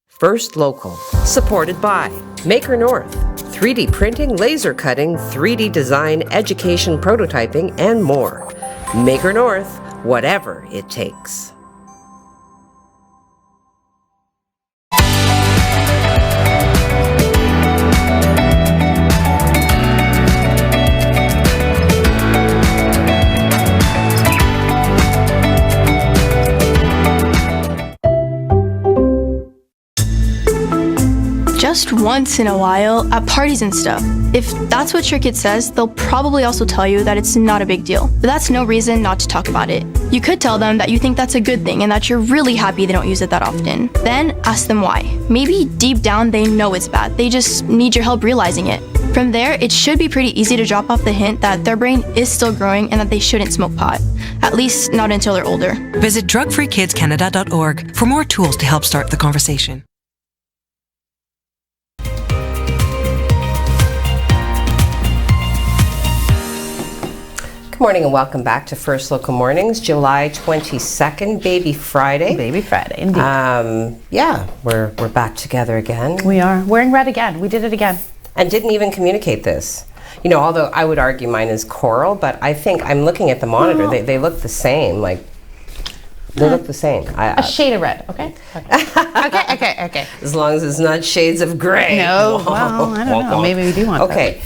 First Local, supported by Maker North, 3D printing, laser cutting, 3D design, education, prototyping, and more. Maker North, whatever it takes. Just once in a while, at parties and stuff. If that's what your kid says, they'll probably also tell you that it's not a big deal. But that's no reason not to talk about it. You could tell them that you think that's a good thing and that you're really happy they don't use it that often. Then ask them why. Maybe deep down they know it's bad. They just need your help realizing it. From there, it should be pretty easy to drop off the hint that their brain is still growing and that they shouldn't smoke pot. At least not until they're older. Visit drugfreekidscanada.org for more tools to help start the conversation. Good morning and welcome back to First Local Mornings, July 22nd, Baby Friday. Baby Friday, indeed. Yeah, we're back together again. We are. Wearing red again. We did it again. And didn't even communicate this. You know, although I would argue mine is coral, but I think I'm looking at the monitor. They look the same. Like, they look the same. A shade of red, okay? Okay. As long as it's not shades of gray. No, well, I don't know. Maybe we do want that. Okay.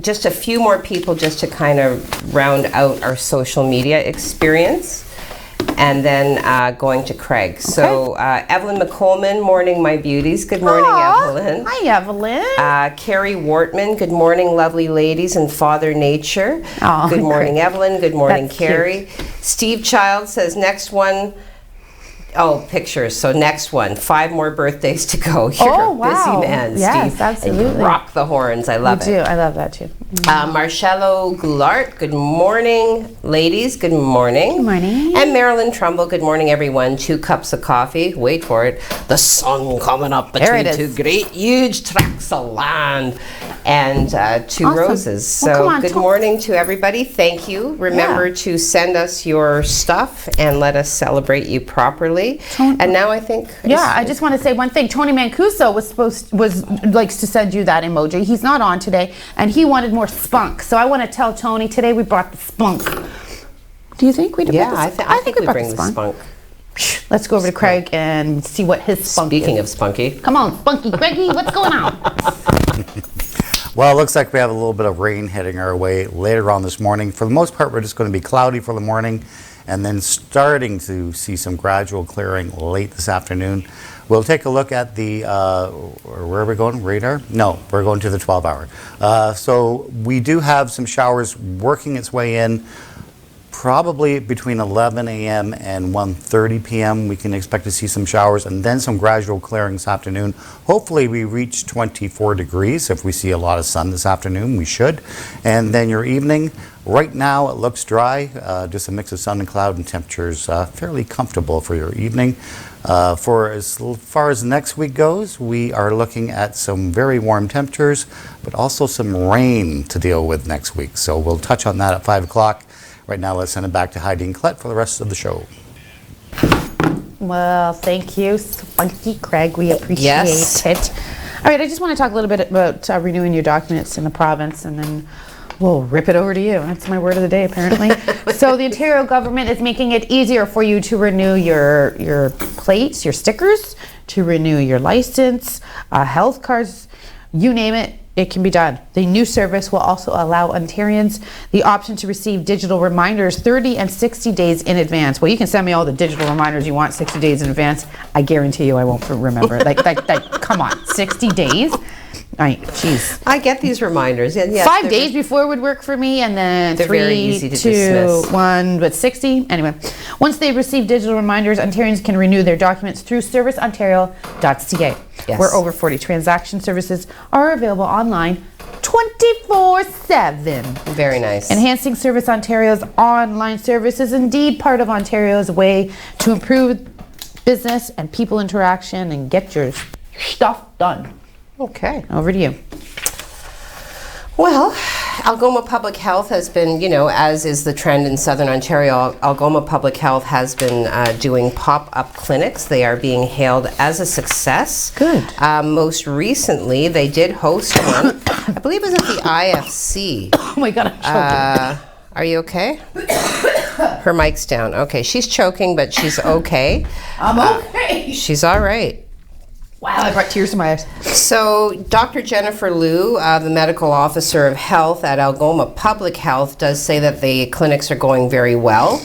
Just a few more people just to kind of round out our social media experience. and then going to Craig. So Evelyn McColeman, morning, my beauties. Good morning, Evelyn. Hi, Evelyn. Carrie Wortman, good morning, lovely ladies and Father Nature. Oh, good morning, Evelyn. Good morning, That's Carrie. cute. Steve Child says next one. Oh, pictures. So next one. 5 more birthdays to go. You're a busy man, Yes, Steve. absolutely. And you rock the horns. I love it. You do. I love that too. Marcello Goulart, good morning, ladies. Good morning. Good morning. And Marilyn Trumbull, good morning, everyone. 2 cups of coffee. Wait for it. The sun coming up There it between is. 2 great, huge tracts of land and 2 Awesome. roses. So Well, come on, good morning to everybody. Thank you. Remember to send us your stuff and let us celebrate you properly. And now I think... Yeah, I just want to say one thing. Tony Mancuso likes to send you that emoji. He's not on today, and he wanted more spunk. So I want to tell Tony today we brought the spunk. Do you think we did? Yeah, I think we brought bring the spunk. Let's go over to Craig and see what his spunk Speaking is. of spunky. Come on, Spunky. Greggy, what's going on? Well, it looks like we have a little bit of rain heading our way later on this morning. For the most part, we're just going to be cloudy for the morning and then starting to see some gradual clearing late this afternoon. We'll take a look at the, where are we going, radar? No, we're going to the 12-hour. So we do have some showers working its way in. Probably between 11 a.m. and 1:30 p.m. we can expect to see some showers and then some gradual clearing this afternoon. Hopefully we reach 24 degrees. If we see a lot of sun this afternoon, we should. And then your evening, right now it looks dry, just a mix of sun and cloud, and temperatures fairly comfortable for your evening. For as far as next week goes, we are looking at some very warm temperatures, but also some rain to deal with next week. So we'll touch on that at 5 o'clock. Right now, let's send it back to Heidi and Colette for the rest of the show. Well, thank you, Spunky Craig. We appreciate Yes. it. All right, I just want to talk a little bit about renewing your documents in the province, and then we'll rip it over to you. That's my word of the day, apparently. So the Ontario government is making it easier for you to renew your plates, your stickers, to renew your license, health cards, you name it. It can be done. The new service will also allow Ontarians the option to receive digital reminders 30 and 60 days in advance. Well, you can send me all the digital reminders you want 60 days in advance. I guarantee you I won't remember. like, come on, 60 days? Jeez. I get these reminders. And yes, 5 days before would work for me, and then they're 3, very easy to 2, dismiss. 1, but 60. Anyway, once they receive digital reminders, Ontarians can renew their documents through serviceontario.ca, Yes. where over 40 transaction services are available online 24/7. Very nice. Enhancing Service Ontario's online service is indeed part of Ontario's way to improve business and people interaction and get your stuff done. Okay. Over to you. Well, Algoma Public Health has been, as is the trend in Southern Ontario, Algoma Public Health has been doing pop-up clinics. They are being hailed as a success. Good. Most recently, they did host one. I believe it was at the IFC. Oh my God, I'm choking. Are you okay? Her mic's down. Okay, she's choking, but she's okay. I'm okay. She's all right. Wow, I brought tears to my eyes. So Dr. Jennifer Liu, the medical officer of health at Algoma Public Health, does say that the clinics are going very well.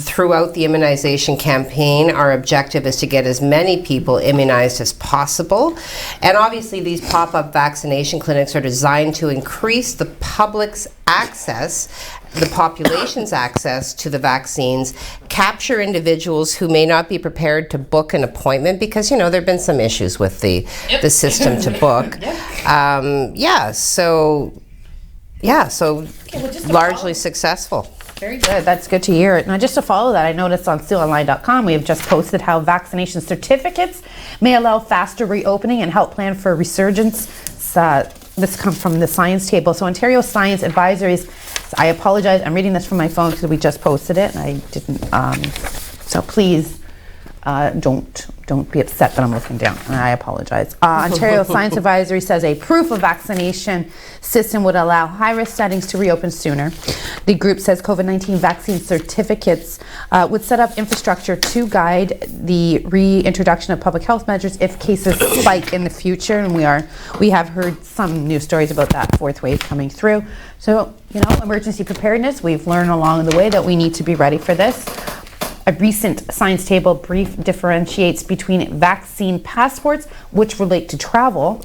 Throughout the immunization campaign, our objective is to get as many people immunized as possible. And obviously these pop-up vaccination clinics are designed to increase the public's access, the population's access to the vaccines, capture individuals who may not be prepared to book an appointment because, there have been some issues with the system to book. So largely successful. Very good. That's good to hear. Now, just to follow that, I noticed on SealOnline.com we have just posted how vaccination certificates may allow faster reopening and help plan for resurgence. This comes from the science table. So Ontario Science Advisories, I apologize, I'm reading this from my phone because we just posted it and I didn't, so please don't be upset that I'm looking down. I apologize. Ontario Science Advisory says a proof of vaccination system would allow high-risk settings to reopen sooner. The group says COVID-19 vaccine certificates would set up infrastructure to guide the reintroduction of public health measures if cases spike in the future, and we have heard some news stories about that fourth wave coming through. So, emergency preparedness, we've learned along the way that we need to be ready for this. A recent science table brief differentiates between vaccine passports, which relate to travel,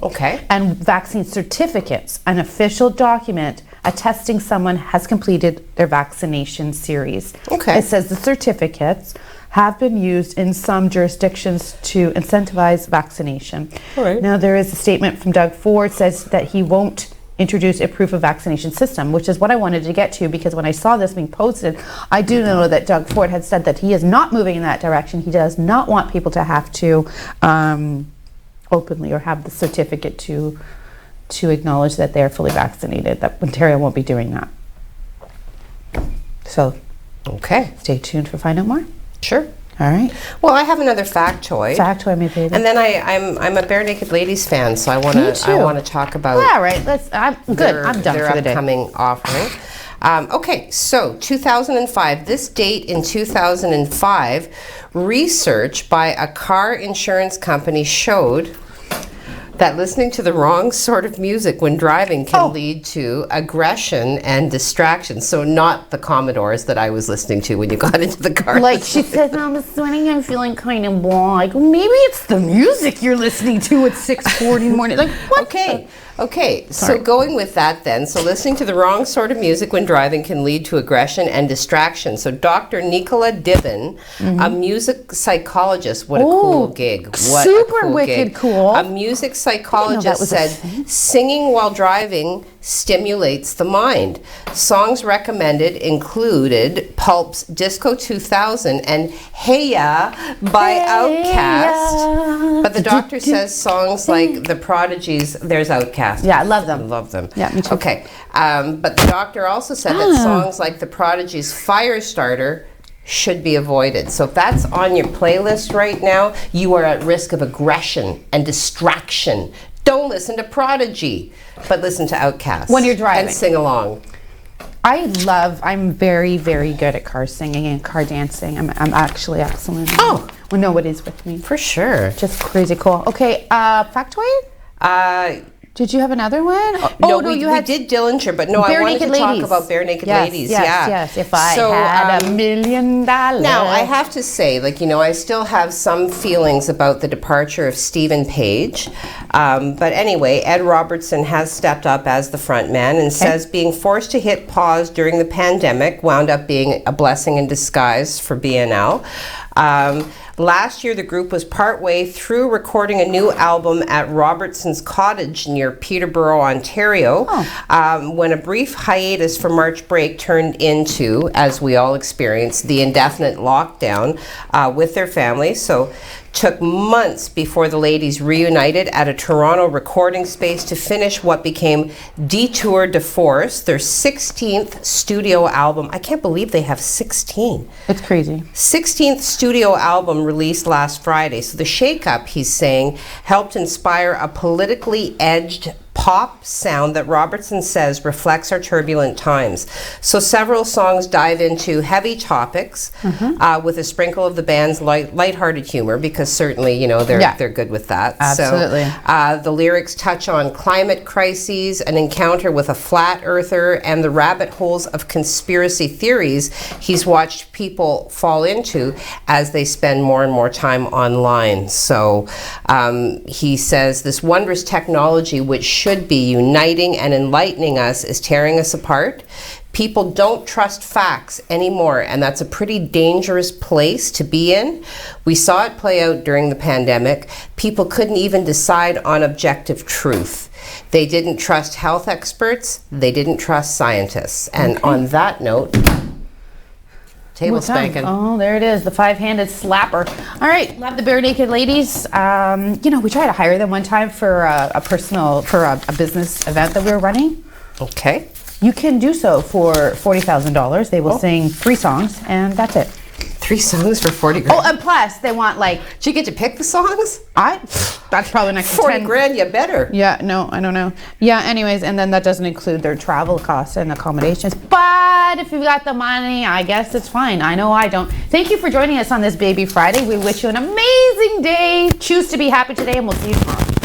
and vaccine certificates, an official document attesting someone has completed their vaccination series. It says the certificates have been used in some jurisdictions to incentivize vaccination. Now, there is a statement from Doug Ford says that he won't introduce a proof of vaccination system, which is what I wanted to get to, because when I saw this being posted, I do know that Doug Ford had said that he is not moving in that direction. He does not want people to have to openly or have the certificate to acknowledge that they're fully vaccinated. That Ontario won't be doing that. So, stay tuned for find out more. Sure. All right. Well, I have another factoid. Factoid, my baby. And then I'm a Bare Naked Ladies fan, so I want to talk about. All right. I'm done their for the day. upcoming offering. Okay, so 2005. This date in 2005, research by a car insurance company showed that listening to the wrong sort of music when driving can lead to aggression and distraction. So not the Commodores that I was listening to when you got into the car. Like she says, I'm sweating, I'm feeling kind of blah. Like, maybe it's the music you're listening to at 6:40 in the morning. Like, what? Okay, so going with that then, so listening to the wrong sort of music when driving can lead to aggression and distraction. So Dr. Nicola Dibbin, a music psychologist, what a cool gig. What super a cool wicked gig. cool. A music psychologist said, singing while driving stimulates the mind. Songs recommended included Pulp's Disco 2000 and Hey Ya by Outkast. But the doctor says songs like The Prodigy's There's Outkast. Yeah, I love them. I love them. Yeah, me too. Okay, but the doctor also said that songs like The Prodigy's Firestarter should be avoided. So if that's on your playlist right now, you are at risk of aggression and distraction. Don't listen to Prodigy, but listen to Outkast. When you're driving. And sing along. I'm very, very good at car singing and car dancing. I'm actually excellent. When nobody's with me. For sure. Just crazy cool. Okay, factoid? Did you have another one? No, we did Dillinger, but no, I wanted to talk about Bare Naked Ladies. Yes, if I had $1 million. Now, I have to say, I still have some feelings about the departure of Stephen Page. But anyway, Ed Robertson has stepped up as the front man and says being forced to hit pause during the pandemic wound up being a blessing in disguise for BNL. Last year, the group was partway through recording a new album at Robertson's Cottage near Peterborough, Ontario, when a brief hiatus for March break turned into, as we all experienced, the indefinite lockdown with their family. So took months before the ladies reunited at a Toronto recording space to finish what became Detour de Force, their 16th studio album. I can't believe they have 16. It's crazy. 16th studio album released last Friday. So the shakeup, he's saying, helped inspire a politically edged pop sound that Robertson says reflects our turbulent times. So several songs dive into heavy topics with a sprinkle of the band's lighthearted humor, because certainly, they're good with that. Absolutely. So the lyrics touch on climate crises, an encounter with a flat earther, and the rabbit holes of conspiracy theories he's watched people fall into as they spend more and more time online. So he says this wondrous technology, which should be uniting and enlightening us, is tearing us apart. People don't trust facts anymore, and that's a pretty dangerous place to be in. We saw it play out during the pandemic. People couldn't even decide on objective truth. They didn't trust health experts. They didn't trust scientists. And on that note, table spanking. Oh, there it is, the five-handed slapper. All right, love the Bare Naked Ladies. We tried to hire them one time for a business event that we were running. Okay. You can do so for $40,000. They will sing 3 songs, and that's it. 3 songs for 40 grand. Oh, and plus they want Do you get to pick the songs? That's probably next to 40 grand, you better. Yeah, no, I don't know. Yeah, anyways, and then that doesn't include their travel costs and accommodations. But if you've got the money, I guess it's fine. I know I don't. Thank you for joining us on this Baby Friday. We wish you an amazing day. Choose to be happy today, and we'll see you tomorrow.